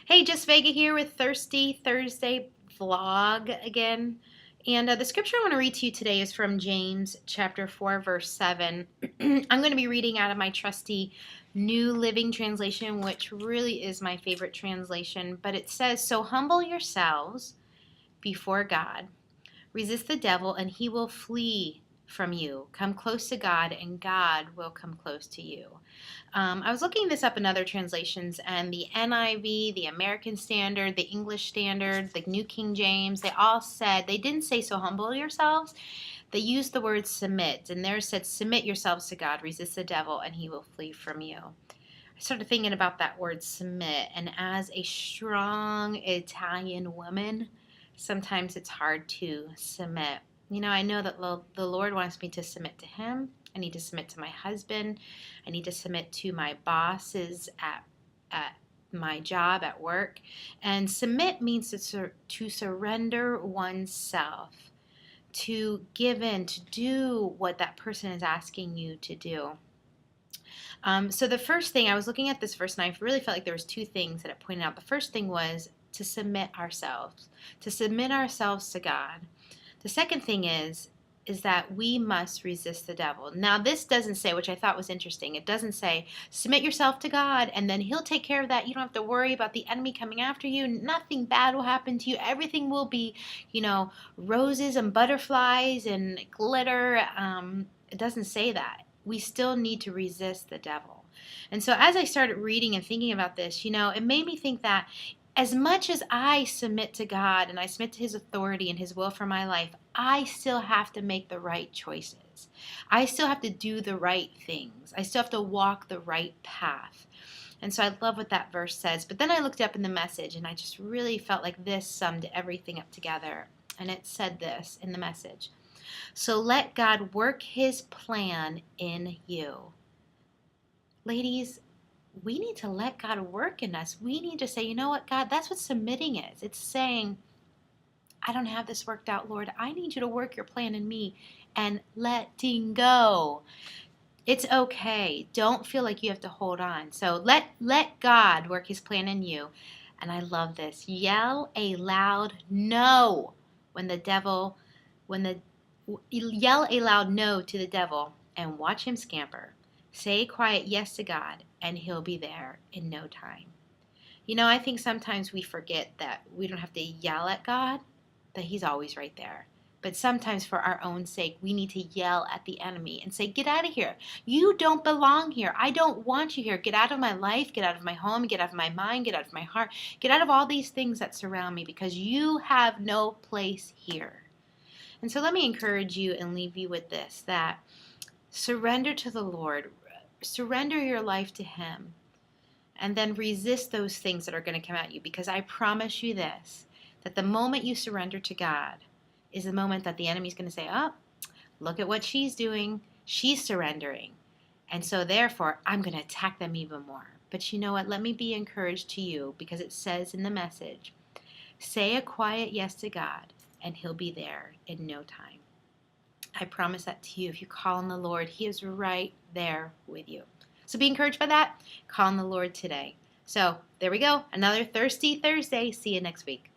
Hey, just Vega here with Thirsty Thursday vlog again. And the scripture I want to read to you today is from James chapter 4, verse 7. I'm going to be reading out of my trusty New Living Translation, which really is my favorite translation. But it says, "So humble yourselves before God. Resist the devil, and he will flee from you. Come close to God, and God will come close to you." I was looking this up in other translations, and the NIV, the American Standard, the English Standard, the New King James, they all said, they didn't say, "So humble yourselves." They used the word submit, and theirs said, "Submit yourselves to God, resist the devil, and he will flee from you." I started thinking about that word submit, and as a strong Italian woman, sometimes it's hard to submit. I know that the Lord wants me to submit to Him. I need to submit to my husband. I need to submit to my bosses at my job at work. And submit means to surrender oneself, to give in, to do what that person is asking you to do. So the first thing, I was looking at this verse, and I really felt like there was two things that it pointed out. The first thing was to submit ourselves to God. The second thing is that we must resist the devil. Now, this doesn't say, which I thought was interesting, it doesn't say submit yourself to God and then He'll take care of that. You don't have to worry about the enemy coming after you. Nothing bad will happen to you. Everything will be, roses and butterflies and glitter. It doesn't say that. We still need to resist the devil. And so as I started reading and thinking about this, it made me think that as much as I submit to God and I submit to His authority and His will for my life, I still have to make the right choices. I still have to do the right things. I still have to walk the right path. And so I love what that verse says. But then I looked up in the Message, and I just really felt like this summed everything up together. And it said this in the Message: "So let God work His plan in you." Ladies, we need to let God work in us. We need to say, "You know what, God, that's what submitting is." It's saying, "I don't have this worked out, Lord. I need you to work your plan in me," and letting go. It's okay. Don't feel like you have to hold on. So let God work His plan in you. And I love this. Yell a loud no when the devil, when the yell a loud no to the devil and watch him scamper. Say a quiet yes to God, and He'll be there in no time. I think sometimes we forget that we don't have to yell at God, that He's always right there. But sometimes for our own sake, we need to yell at the enemy and say, "Get out of here. You don't belong here. I don't want you here. Get out of my life. Get out of my home. Get out of my mind. Get out of my heart. Get out of all these things that surround me, because you have no place here." And so let me encourage you and leave you with this, that surrender to the Lord. Surrender your life to Him. And then resist those things that are going to come at you. Because I promise you this, that the moment you surrender to God is the moment that the enemy's going to say, "Oh, look at what she's doing. She's surrendering. And so therefore, I'm going to attack them even more." But you know what? Let me be encouraged to you, because it says in the Message, say a quiet yes to God, and He'll be there in no time. I promise that to you. If you call on the Lord, He is right there with you. So be encouraged by that. Call on the Lord today. So there we go. Another Thirsty Thursday. See you next week.